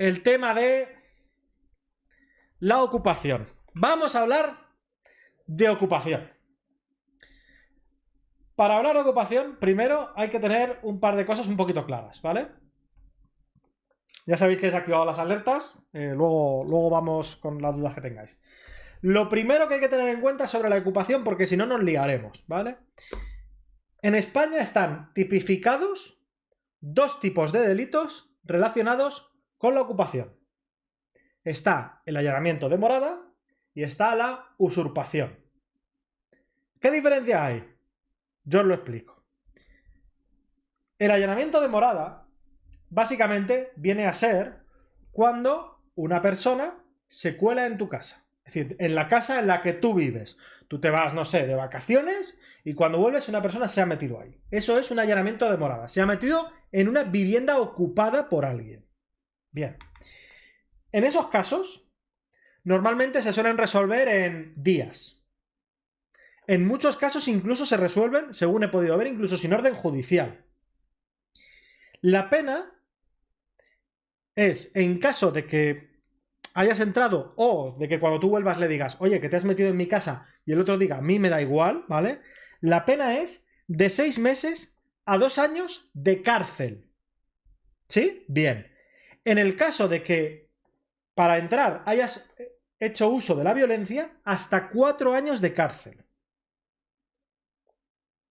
el tema de la ocupación. Vamos a hablar de ocupación. Para hablar de ocupación, primero hay que tener un par de cosas un poquito claras, ¿vale? Ya sabéis que he desactivado las alertas, luego vamos con las dudas que tengáis. Lo primero que hay que tener en cuenta sobre la ocupación, porque si no nos liaremos, ¿vale? En España están tipificados dos tipos de delitos relacionados con la ocupación. Está el allanamiento de morada y está la usurpación. ¿Qué diferencia hay? Yo os lo explico. El allanamiento de morada básicamente viene a ser cuando una persona se cuela en tu casa. Es decir, en la casa en la que tú vives. Tú te vas, no sé, de vacaciones y cuando vuelves una persona se ha metido ahí. Eso es un allanamiento de morada. Se ha metido en una vivienda ocupada por alguien. Bien. En esos casos, normalmente se suelen resolver en días. En muchos casos incluso se resuelven, según he podido ver, incluso sin orden judicial. La pena es, en caso de que hayas entrado o de que cuando tú vuelvas le digas, oye, que te has metido en mi casa y el otro diga, a mí me da igual, ¿vale? La pena es de 6 meses a 2 años de cárcel. ¿Sí? Bien. En el caso de que para entrar hayas hecho uso de la violencia, hasta 4 años de cárcel.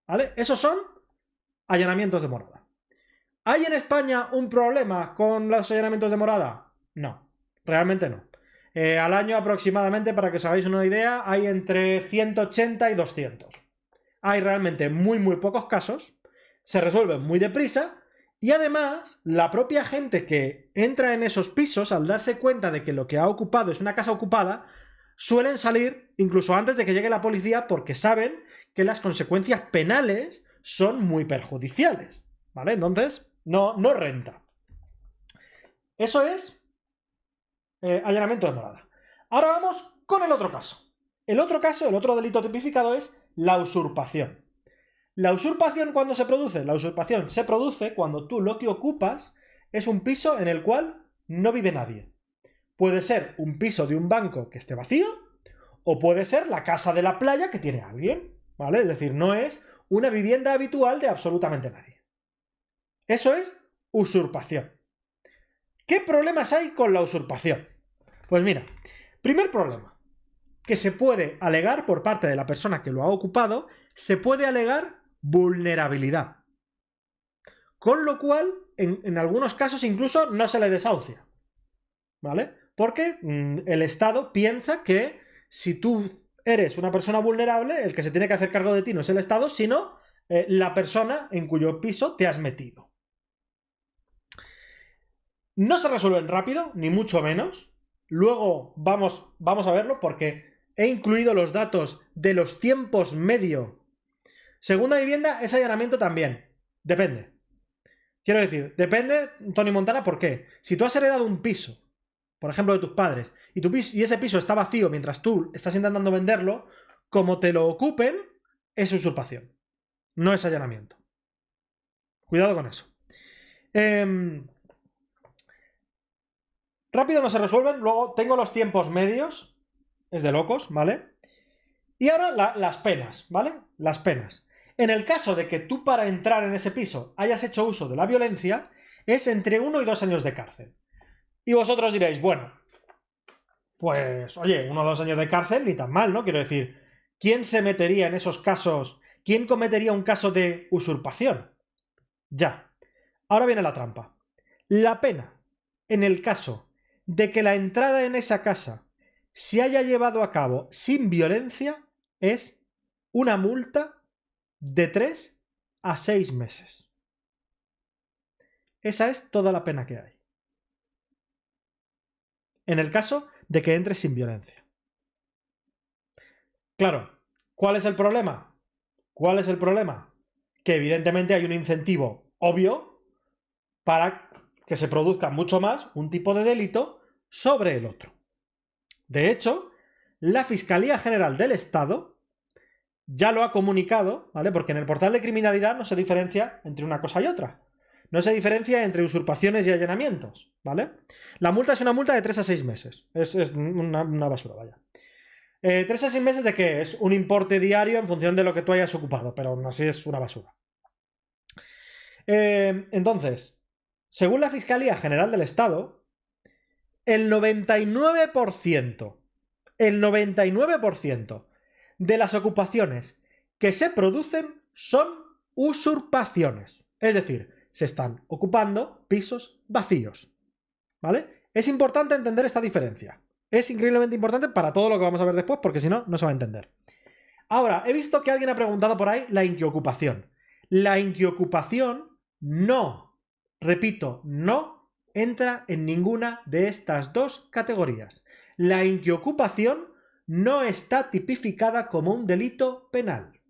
¿Vale? Esos son allanamientos de morada. ¿Hay en España un problema con los allanamientos de morada? No, realmente no. Al año aproximadamente, para que os hagáis una idea, hay entre 180 y 200. Hay realmente muy pocos casos, se resuelven muy deprisa y además la propia gente que entra en esos pisos, al darse cuenta de que lo que ha ocupado es una casa ocupada, suelen salir incluso antes de que llegue la policía porque saben que las consecuencias penales son muy perjudiciales, ¿vale? Entonces, no renta. Eso es allanamiento de morada. Ahora vamos con el otro caso. El otro delito tipificado es la usurpación. ¿La usurpación cuándo se produce? La usurpación se produce cuando tú lo que ocupas es un piso en el cual no vive nadie. Puede ser un piso de un banco que esté vacío o puede ser la casa de la playa que tiene alguien, ¿vale? Es decir, no es una vivienda habitual de absolutamente nadie. Eso es usurpación. ¿Qué problemas hay con la usurpación? Pues mira, primer problema, que se puede alegar por parte de la persona que lo ha ocupado, se puede alegar vulnerabilidad. Con lo cual, en algunos casos incluso no se le desahucia. ¿Vale? Porque el Estado piensa que si tú eres una persona vulnerable, el que se tiene que hacer cargo de ti no es el Estado, sino la persona en cuyo piso te has metido. No se resuelven rápido, ni mucho menos. Luego vamos a verlo porque he incluido los datos de los tiempos medio. Segunda vivienda es allanamiento también. Depende. Quiero decir, depende, Tony Montana, ¿por qué? Si tú has heredado un piso, por ejemplo, de tus padres, y ese piso está vacío mientras tú estás intentando venderlo, como te lo ocupen, es usurpación. No es allanamiento. Cuidado con eso. Rápido no se resuelven. Luego tengo los tiempos medios. Es de locos, ¿vale? Y ahora las penas, ¿vale? Las penas. En el caso de que tú para entrar en ese piso hayas hecho uso de la violencia, es entre 1 y 2 años de cárcel. Y vosotros diréis, bueno, pues oye, 1 o 2 años de cárcel ni tan mal, ¿no? Quiero decir, ¿quién se metería en esos casos? ¿Quién cometería un caso de usurpación? Ya. Ahora viene la trampa. La pena, en el caso de que la entrada en esa casa se haya llevado a cabo sin violencia, es una multa de 3 a 6 meses. Esa es toda la pena que hay. En el caso de que entres sin violencia. Claro, ¿cuál es el problema? ¿Cuál es el problema? Que evidentemente hay un incentivo obvio para que se produzca mucho más un tipo de delito sobre el otro. De hecho, la Fiscalía General del Estado ya lo ha comunicado, ¿vale? Porque en el portal de criminalidad no se diferencia entre una cosa y otra. No se diferencia entre usurpaciones y allanamientos. ¿vale? La multa es una multa de 3 a 6 meses. Es una basura, vaya. 3 a 6 meses de qué? Es un importe diario en función de lo que tú hayas ocupado, pero aún así es una basura. Entonces, según la Fiscalía General del Estado, el 99% de las ocupaciones que se producen son usurpaciones. Es decir, se están ocupando pisos vacíos. ¿Vale? Es importante entender esta diferencia. Es increíblemente importante para todo lo que vamos a ver después, porque si no, no se va a entender. Ahora, he visto que alguien ha preguntado por ahí la inquiocupación. La inquiocupación no, repito, no entra en ninguna de estas dos categorías. La inquiocupación no está tipificada como un delito penal.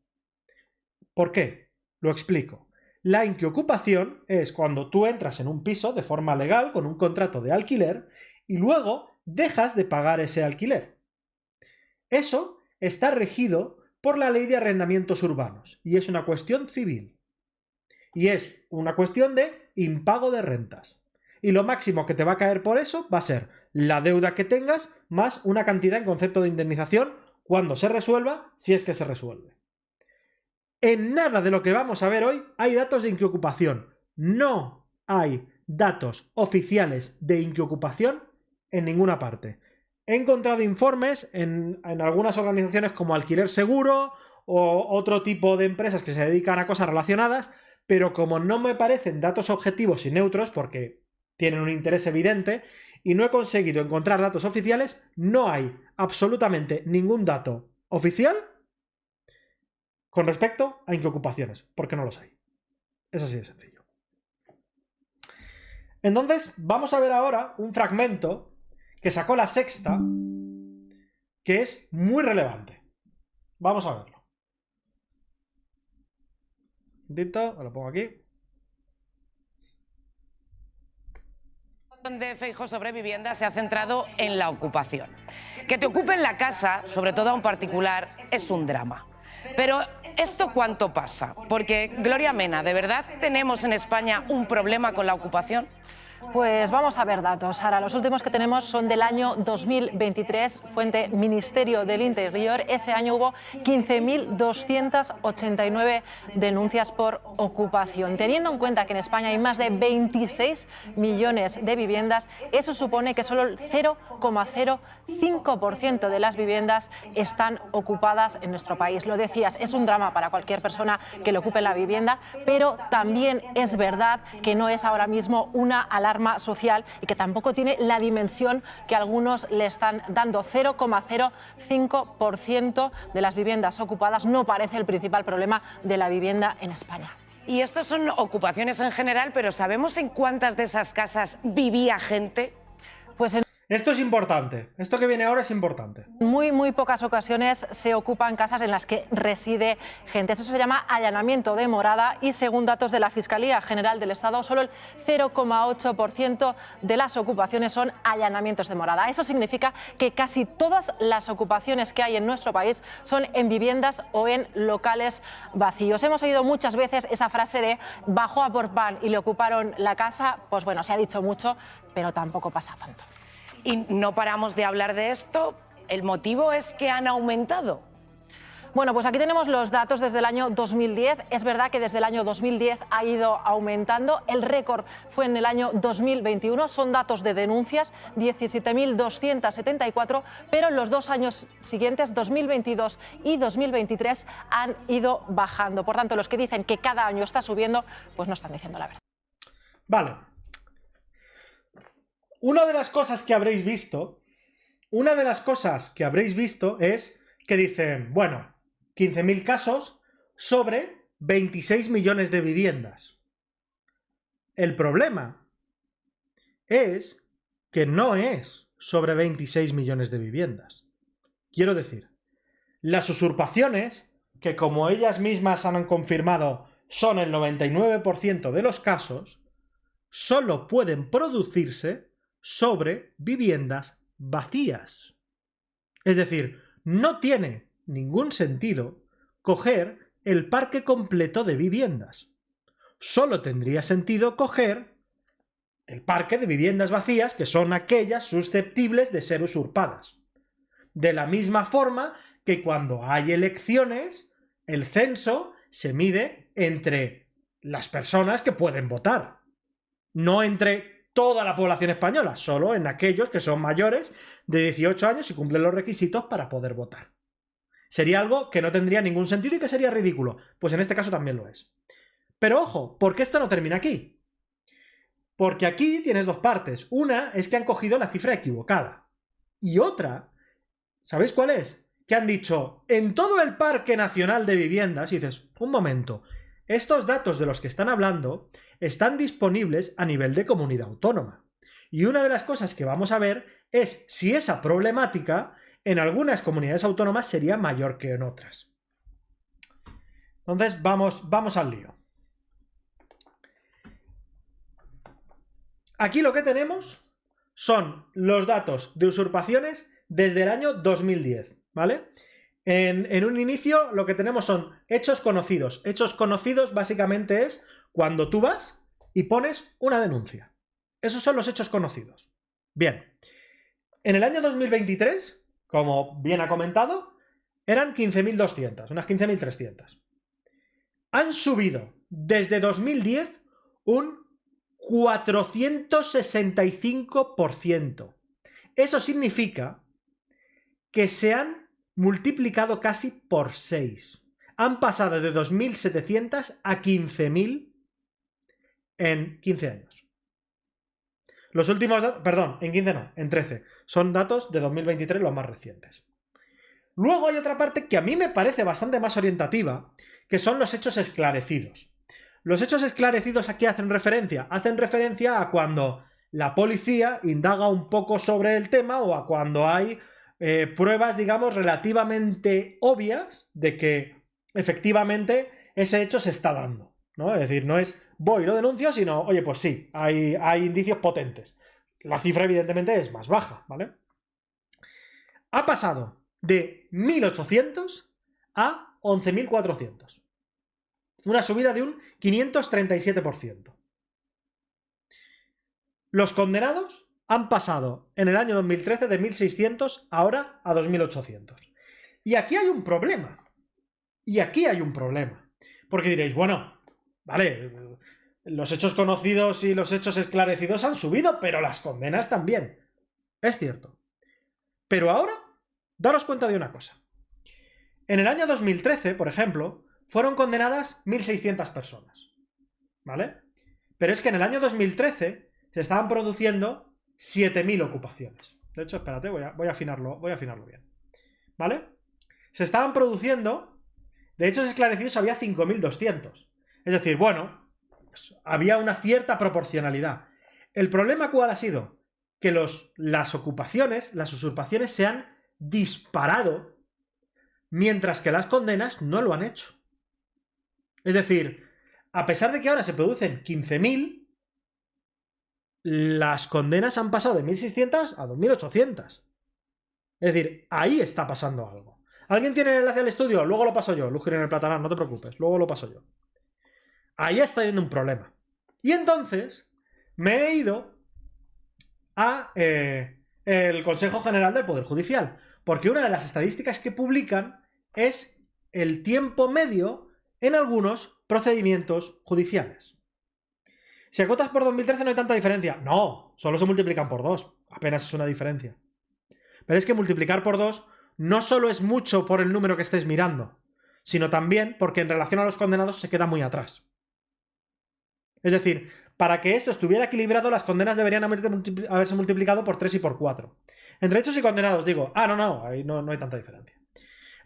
¿Por qué? Lo explico. La inquiocupación es cuando tú entras en un piso de forma legal con un contrato de alquiler y luego dejas de pagar ese alquiler. Eso está regido por la Ley de Arrendamientos Urbanos y es una cuestión civil. Y es una cuestión de impago de rentas. Y lo máximo que te va a caer por eso va a ser la deuda que tengas más una cantidad en concepto de indemnización cuando se resuelva, si es que se resuelve. En nada de lo que vamos a ver hoy hay datos de inquiocupación. No hay datos oficiales de inquiocupación en ninguna parte. He encontrado informes en algunas organizaciones como Alquiler Seguro o otro tipo de empresas que se dedican a cosas relacionadas, pero como no me parecen datos objetivos y neutros, porque tienen un interés evidente, y no he conseguido encontrar datos oficiales, no hay absolutamente ningún dato oficial con respecto a inquiocupaciones, porque no los hay. Es así de sencillo. Entonces, vamos a ver ahora un fragmento que sacó La Sexta, que es muy relevante. Vamos a verlo. Un momentito, lo pongo aquí. De Feijóo sobre vivienda se ha centrado en la ocupación. Que te ocupen la casa, sobre todo a un particular, es un drama. Pero ¿esto cuánto pasa? Porque, Gloria Mena, ¿de verdad tenemos en España un problema con la ocupación? Pues vamos a ver datos. Sara, los últimos que tenemos son del año 2023, fuente Ministerio del Interior. Ese año hubo 15.289 denuncias por ocupación. Teniendo en cuenta que en España hay más de 26 millones de viviendas, eso supone que solo el 0,05% de las viviendas están ocupadas en nuestro país. Lo decías, es un drama para cualquier persona que le ocupe la vivienda, pero también es verdad que no es ahora mismo una alarma social y que tampoco tiene la dimensión que algunos le están dando. 0,05% de las viviendas ocupadas no parece el principal problema de la vivienda en España. Y estos son ocupaciones en general, pero ¿sabemos en cuántas de esas casas vivía gente? Pues en Esto es importante. Esto que viene ahora es importante. muy pocas ocasiones se ocupan casas en las que reside gente. Eso se llama allanamiento de morada y según datos de la Fiscalía General del Estado, solo el 0,8% de las ocupaciones son allanamientos de morada. Eso significa que casi todas las ocupaciones que hay en nuestro país son en viviendas o en locales vacíos. Hemos oído muchas veces esa frase de bajó a por pan y le ocuparon la casa. Pues bueno, se ha dicho mucho, pero tampoco pasa tanto. Y no paramos de hablar de esto. ¿El motivo es que han aumentado? Bueno, pues aquí tenemos los datos desde el año 2010. Es verdad que desde el año 2010 ha ido aumentando. El récord fue en el año 2021. Son datos de denuncias, 17.274, pero en los 2 años siguientes, 2022 y 2023, han ido bajando. Por tanto, los que dicen que cada año está subiendo, pues no están diciendo la verdad. Vale. Una de las cosas que habréis visto es que dicen, bueno, 15.000 casos sobre 26 millones de viviendas. El problema es que no es sobre 26 millones de viviendas. Quiero decir, las usurpaciones, que como ellas mismas han confirmado son el 99% de los casos, solo pueden producirse sobre viviendas vacías. Es decir, no tiene ningún sentido coger el parque completo de viviendas. Solo tendría sentido coger el parque de viviendas vacías, que son aquellas susceptibles de ser usurpadas. De la misma forma que cuando hay elecciones, el censo se mide entre las personas que pueden votar, no entre toda la población española, solo en aquellos que son mayores de 18 años y cumplen los requisitos para poder votar. Sería algo que no tendría ningún sentido y que sería ridículo. Pues en este caso también lo es. Pero ojo, porque esto no termina aquí. Porque aquí tienes dos partes. Una es que han cogido la cifra equivocada. Y otra, ¿sabéis cuál es? Que han dicho, en todo el Parque Nacional de Viviendas, y dices, un momento, estos datos de los que están hablando están disponibles a nivel de comunidad autónoma. Y una de las cosas que vamos a ver es si esa problemática en algunas comunidades autónomas sería mayor que en otras. Entonces, vamos al lío. Aquí lo que tenemos son los datos de usurpaciones desde el año 2010, ¿vale? En un inicio lo que tenemos son hechos conocidos. Hechos conocidos básicamente es cuando tú vas y pones una denuncia. Esos son los hechos conocidos. Bien. En el año 2023, como bien ha comentado, eran 15.200, unas 15.300. Han subido desde 2010 un 465%. Eso significa que se han multiplicado casi por 6. Han pasado de 2.700 a 15.000 en 15 años. Los últimos datos, perdón, en 15 no, en 13. Son datos de 2023 los más recientes. Luego hay otra parte que a mí me parece bastante más orientativa, que son los hechos esclarecidos. Los hechos esclarecidos aquí hacen referencia a cuando la policía indaga un poco sobre el tema o a cuando hay pruebas, digamos, relativamente obvias de que efectivamente ese hecho se está dando, ¿no? Es decir, no es voy y lo denuncio, sino, oye, pues sí, hay indicios potentes. La cifra evidentemente es más baja, ¿vale? Ha pasado de 1.800 a 11.400. Una subida de un 537%. Los condenados han pasado en el año 2013 de 1.600 ahora a 2.800. Y aquí hay un problema. Porque diréis, bueno, vale, los hechos conocidos y los hechos esclarecidos han subido, pero las condenas también. Es cierto. Pero ahora, daros cuenta de una cosa. En el año 2013, por ejemplo, fueron condenadas 1.600 personas. ¿Vale? Pero es que en el año 2013 se estaban produciendo 7.000 ocupaciones. De hecho, espérate, voy a afinarlo bien. ¿Vale? Se estaban produciendo, de hechos esclarecidos había 5.200. Es decir, bueno, pues había una cierta proporcionalidad. ¿El problema cuál ha sido? Que las ocupaciones, las usurpaciones se han disparado, mientras que las condenas no lo han hecho. Es decir, a pesar de que ahora se producen 15.000, las condenas han pasado de 1.600 a 2.800. Es decir, ahí está pasando algo. ¿Alguien tiene el enlace al estudio? Luego lo paso yo, Lugir en el Platanal, no te preocupes, luego lo paso yo. Ahí está habiendo un problema. Y entonces me he ido a el Consejo General del Poder Judicial, porque una de las estadísticas que publican es el tiempo medio en algunos procedimientos judiciales. Si acotas por 2013 no hay tanta diferencia. No, solo se multiplican por 2. Apenas es una diferencia. Pero es que multiplicar por 2 no solo es mucho por el número que estés mirando, sino también porque en relación a los condenados se queda muy atrás. Es decir, para que esto estuviera equilibrado, las condenas deberían haberse multiplicado por 3 y por 4. Entre hechos y condenados, digo, no, ahí no hay tanta diferencia.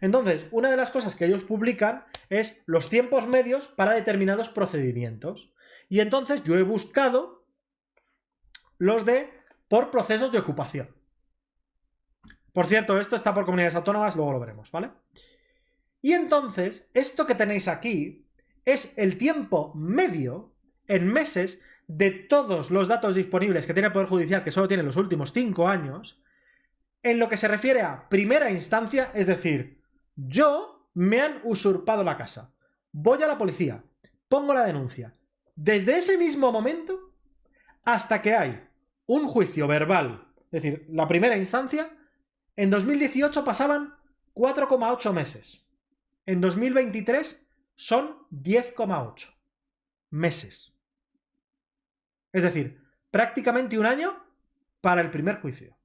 Entonces, una de las cosas que ellos publican es los tiempos medios para determinados procedimientos. Y entonces yo he buscado los por procesos de ocupación. Por cierto, esto está por comunidades autónomas, luego lo veremos, ¿vale? Y entonces, esto que tenéis aquí es el tiempo medio en meses de todos los datos disponibles que tiene el Poder Judicial, que solo tiene los últimos 5 años, en lo que se refiere a primera instancia, es decir, me han usurpado la casa. Voy a la policía, pongo la denuncia. Desde ese mismo momento hasta que hay un juicio verbal, es decir, la primera instancia, en 2018 pasaban 4,8 meses. En 2023 son 10,8 meses. Es decir, prácticamente un año para el primer juicio.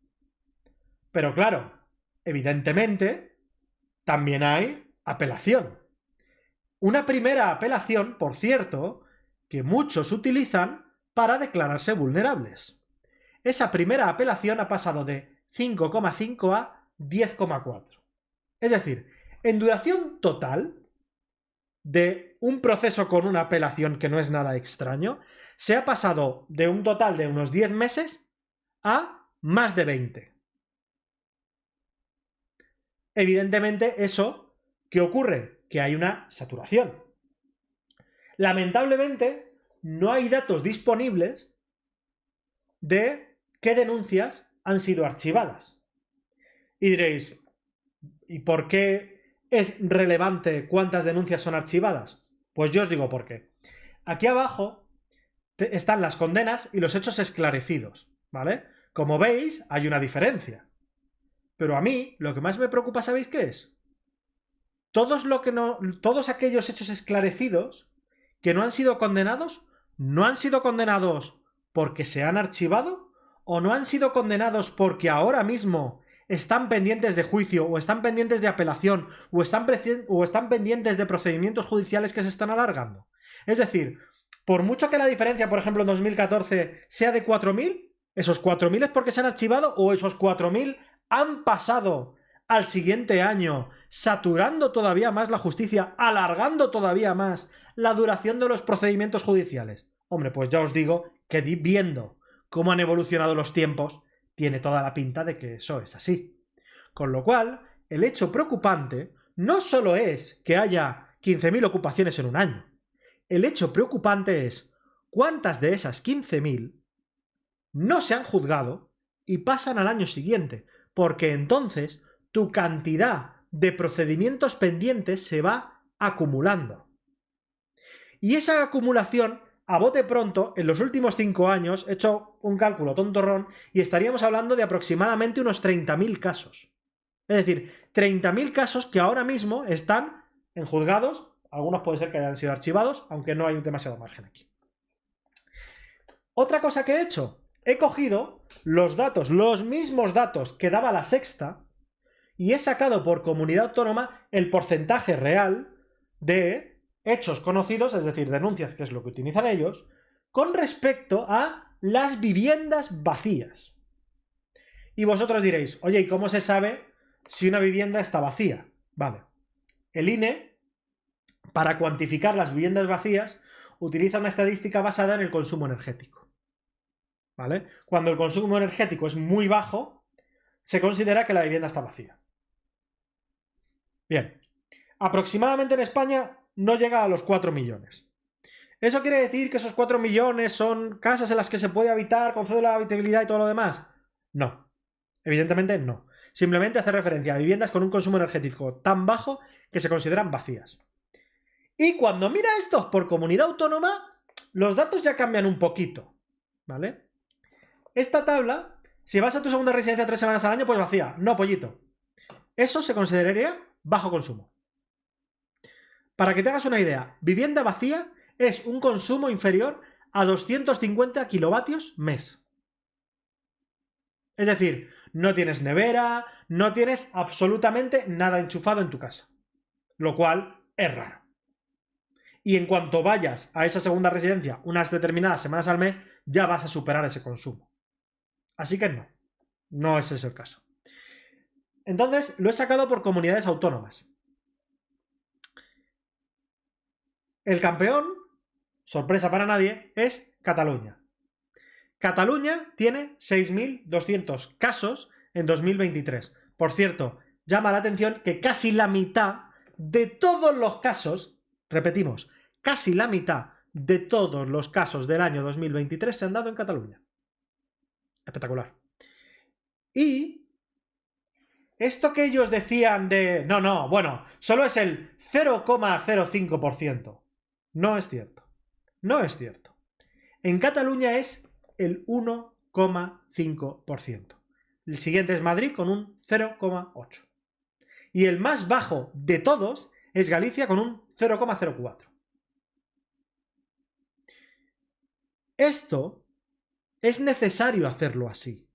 Pero claro, evidentemente, también hay apelación. Una primera apelación, por cierto, que muchos utilizan para declararse vulnerables. Esa primera apelación ha pasado de 5,5 a 10,4. Es decir, en duración total de un proceso con una apelación que no es nada extraño, se ha pasado de un total de unos 10 meses a más de 20. Evidentemente, ¿eso qué ocurre? Que hay una saturación. Lamentablemente, no hay datos disponibles de qué denuncias han sido archivadas. Y diréis, ¿y por qué es relevante cuántas denuncias son archivadas? Pues yo os digo por qué. Aquí abajo están las condenas y los hechos esclarecidos, ¿vale? Como veis, hay una diferencia. Pero a mí, lo que más me preocupa, ¿sabéis qué es? Todos aquellos hechos esclarecidos que no han sido condenados, no han sido condenados porque se han archivado o no han sido condenados porque ahora mismo están pendientes de juicio o están pendientes de apelación o están pendientes de procedimientos judiciales que se están alargando. Es decir, por mucho que la diferencia, por ejemplo, en 2014 sea de 4.000, ¿esos 4.000 es porque se han archivado o esos 4.000 han pasado al siguiente año, saturando todavía más la justicia, alargando todavía más la duración de los procedimientos judiciales? Hombre, pues ya os digo que viendo cómo han evolucionado los tiempos, tiene toda la pinta de que eso es así. Con lo cual, el hecho preocupante no solo es que haya 15.000 ocupaciones en un año. El hecho preocupante es cuántas de esas 15.000 no se han juzgado y pasan al año siguiente, porque entonces tu cantidad de procedimientos pendientes se va acumulando. Y esa acumulación, a bote pronto, en los últimos 5 años, he hecho un cálculo tontorrón y estaríamos hablando de aproximadamente unos 30.000 casos. Es decir, 30.000 casos que ahora mismo están en juzgados, algunos puede ser que hayan sido archivados, aunque no hay un demasiado margen aquí. Otra cosa que he hecho, he cogido los datos, los mismos datos que daba La Sexta, y he sacado por comunidad autónoma el porcentaje real de hechos conocidos, es decir, denuncias, que es lo que utilizan ellos, con respecto a las viviendas vacías. Y vosotros diréis, oye, ¿y cómo se sabe si una vivienda está vacía? Vale. El INE, para cuantificar las viviendas vacías, utiliza una estadística basada en el consumo energético. ¿Vale? Cuando el consumo energético es muy bajo, se considera que la vivienda está vacía. Bien. Aproximadamente en España no llega a los 4 millones. ¿Eso quiere decir que esos 4 millones son casas en las que se puede habitar con cédula de habitabilidad y todo lo demás? No. Evidentemente no. Simplemente hace referencia a viviendas con un consumo energético tan bajo que se consideran vacías. Y cuando mira esto por comunidad autónoma, los datos ya cambian un poquito. ¿Vale? Esta tabla, si vas a tu segunda residencia 3 semanas al año, pues vacía. No, pollito. Eso se consideraría bajo consumo. Para que te hagas una idea, vivienda vacía es un consumo inferior a 250 kilovatios mes. Es decir, no tienes nevera, no tienes absolutamente nada enchufado en tu casa. Lo cual es raro. Y en cuanto vayas a esa segunda residencia unas determinadas semanas al mes, ya vas a superar ese consumo. Así que no, no es ese el caso. Entonces, lo he sacado por comunidades autónomas. El campeón, sorpresa para nadie, es Cataluña. Cataluña tiene 6.200 casos en 2023. Por cierto, llama la atención que casi la mitad de todos los casos, repetimos, casi la mitad de todos los casos del año 2023 se han dado en Cataluña. Espectacular. Y esto que ellos decían de no, bueno, solo es el 0,05%. No es cierto. No es cierto. En Cataluña es el 1,5%. El siguiente es Madrid con un 0,8%. Y el más bajo de todos es Galicia con un 0,04%. Esto es necesario hacerlo así.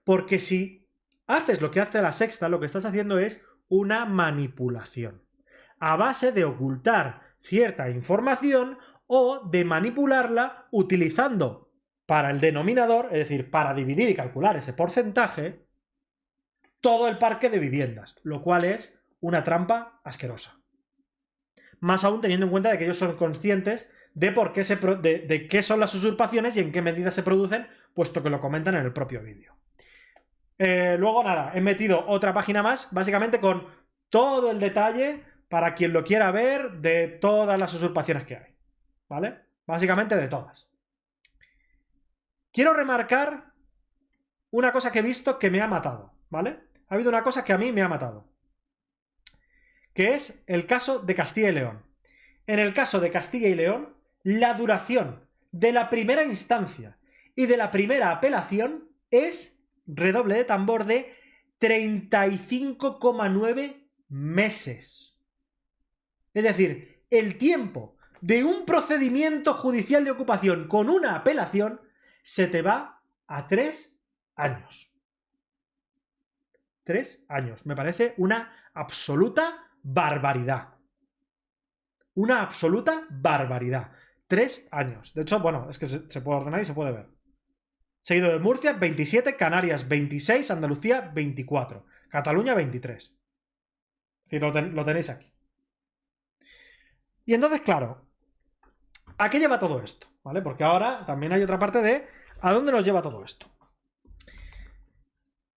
Porque si haces lo que hace La Sexta, lo que estás haciendo es una manipulación. A base de ocultar cierta información o de manipularla utilizando para el denominador, es decir, para dividir y calcular ese porcentaje, todo el parque de viviendas, lo cual es una trampa asquerosa. Más aún teniendo en cuenta de que ellos son conscientes de por qué de qué son las usurpaciones y en qué medida se producen, puesto que lo comentan en el propio vídeo. Luego nada, he metido otra página más, básicamente con todo el detalle para quien lo quiera ver de todas las usurpaciones que hay, ¿vale? Básicamente de todas. Quiero remarcar una cosa que he visto que me ha matado, ¿vale? Ha habido una cosa que a mí me ha matado, que es el caso de Castilla y León. En el caso de Castilla y León, la duración de la primera instancia y de la primera apelación es, redoble de tambor, de 35,9 meses. Es decir, el tiempo de un procedimiento judicial de ocupación con una apelación se te va a 3 años. 3 años. Me parece una absoluta barbaridad. Una absoluta barbaridad. 3 años. De hecho, bueno, es que se puede ordenar y se puede ver. Seguido de Murcia, 27, Canarias, 26, Andalucía, 24, Cataluña, 23. Es decir, lo tenéis aquí. Y entonces, claro, ¿a qué lleva todo esto? ¿Vale? Porque ahora también hay otra parte de ¿a dónde nos lleva todo esto?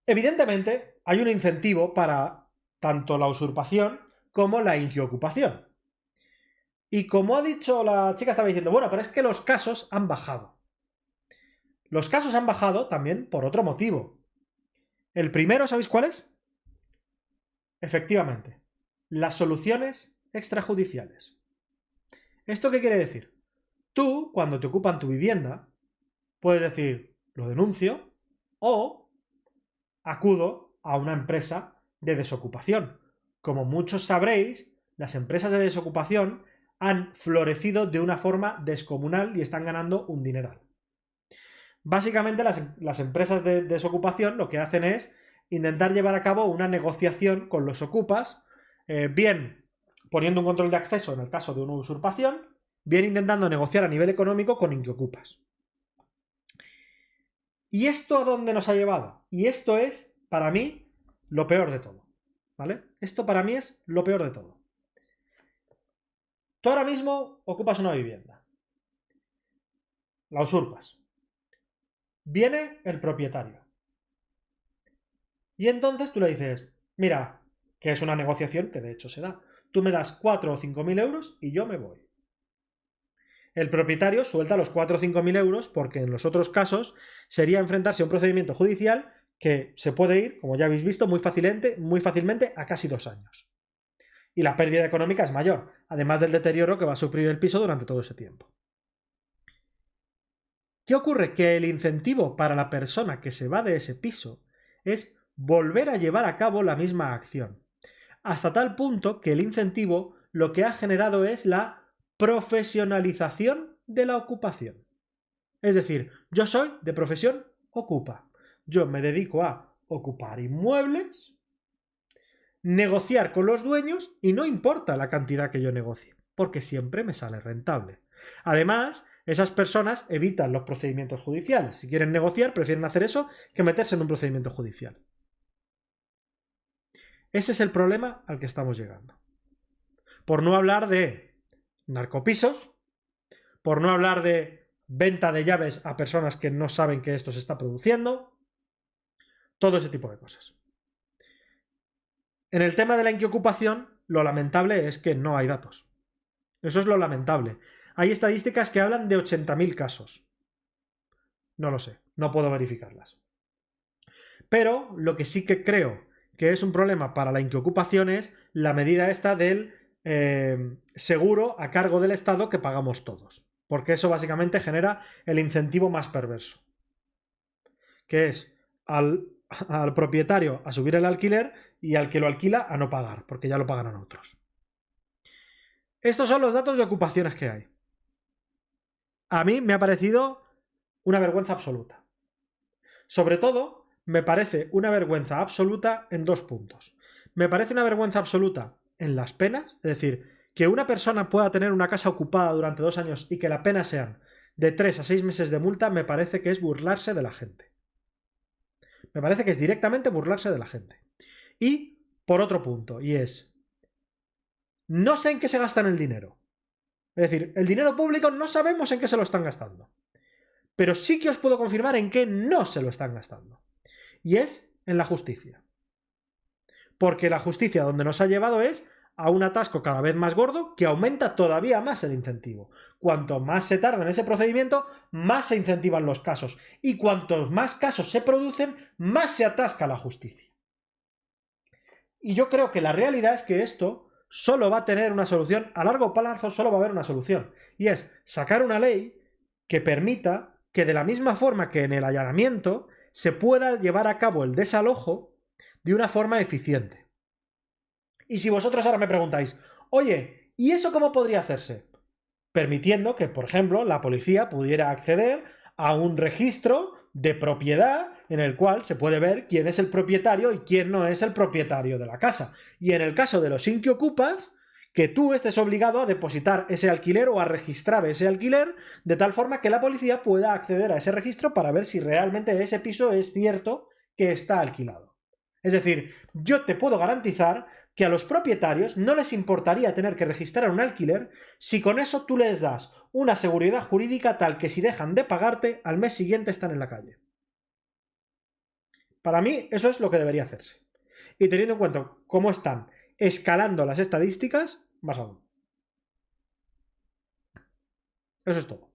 Evidentemente, hay un incentivo para tanto la usurpación como la inquiocupación. Y como ha dicho la chica, estaba diciendo, bueno, pero es que los casos han bajado. Los casos han bajado también por otro motivo. El primero, ¿sabéis cuál es? Efectivamente, las soluciones extrajudiciales. ¿Esto qué quiere decir? Tú, cuando te ocupan tu vivienda, puedes decir, lo denuncio o acudo a una empresa de desocupación. Como muchos sabréis, las empresas de desocupación han florecido de una forma descomunal y están ganando un dineral. Básicamente las empresas de desocupación lo que hacen es intentar llevar a cabo una negociación con los ocupas, bien poniendo un control de acceso en el caso de una usurpación, bien intentando negociar a nivel económico con inquiocupas. ¿Y esto a dónde nos ha llevado? Y esto es, para mí, lo peor de todo, ¿vale? Esto para mí es lo peor de todo. Tú ahora mismo ocupas una vivienda. La usurpas. Viene el propietario. Y entonces tú le dices, mira, que es una negociación que de hecho se da. Tú me das 4 o 5.000 euros y yo me voy. El propietario suelta los 4 o 5.000 euros porque en los otros casos sería enfrentarse a un procedimiento judicial que se puede ir, como ya habéis visto, muy fácilmente a casi 2 años. Y la pérdida económica es mayor, además del deterioro que va a sufrir el piso durante todo ese tiempo. ¿Qué ocurre? Que el incentivo para la persona que se va de ese piso es volver a llevar a cabo la misma acción. Hasta tal punto que el incentivo lo que ha generado es la profesionalización de la ocupación. Es decir, yo soy de profesión ocupa. Yo me dedico a ocupar inmuebles, negociar con los dueños y no importa la cantidad que yo negocie, porque siempre me sale rentable. Además, esas personas evitan los procedimientos judiciales. Si quieren negociar, prefieren hacer eso que meterse en un procedimiento judicial. Ese es el problema al que estamos llegando. Por no hablar de narcopisos, por no hablar de venta de llaves a personas que no saben que esto se está produciendo, todo ese tipo de cosas. En el tema de la inquiocupación, lo lamentable es que no hay datos. Eso es lo lamentable. Hay estadísticas que hablan de 80.000 casos. No lo sé, no puedo verificarlas. Pero lo que sí que creo que es un problema para la inquiocupación es la medida esta del seguro a cargo del Estado que pagamos todos. Porque eso básicamente genera el incentivo más perverso. que es al propietario a subir el alquiler y al que lo alquila a no pagar, porque ya lo pagarán otros. Estos son los datos de ocupaciones que hay. A mí me ha parecido una vergüenza absoluta. Sobre todo, me parece una vergüenza absoluta en 2 puntos. Me parece una vergüenza absoluta en las penas, es decir, que una persona pueda tener una casa ocupada durante 2 años y que la pena sean de 3 a 6 meses de multa, me parece que es burlarse de la gente. Me parece que es directamente burlarse de la gente. Y por otro punto, y es, no sé en qué se gastan el dinero. Es decir, el dinero público no sabemos en qué se lo están gastando. Pero sí que os puedo confirmar en qué no se lo están gastando. Y es en la justicia. Porque la justicia donde nos ha llevado es a un atasco cada vez más gordo que aumenta todavía más el incentivo. Cuanto más se tarda en ese procedimiento, más se incentivan los casos. Y cuantos más casos se producen, más se atasca la justicia. Y yo creo que la realidad es que esto solo va a tener una solución, a largo plazo solo va a haber una solución. Y es sacar una ley que permita que de la misma forma que en el allanamiento se pueda llevar a cabo el desalojo de una forma eficiente. Y si vosotros ahora me preguntáis, oye, ¿y eso cómo podría hacerse? Permitiendo que, por ejemplo, la policía pudiera acceder a un registro de propiedad en el cual se puede ver quién es el propietario y quién no es el propietario de la casa. Y en el caso de los inquiocupas, que tú estés obligado a depositar ese alquiler o a registrar ese alquiler de tal forma que la policía pueda acceder a ese registro para ver si realmente ese piso es cierto que está alquilado. Es decir, yo te puedo garantizar que a los propietarios no les importaría tener que registrar un alquiler si con eso tú les das una seguridad jurídica tal que si dejan de pagarte, al mes siguiente están en la calle. Para mí, eso es lo que debería hacerse. Y teniendo en cuenta cómo están escalando las estadísticas, más aún. Eso es todo.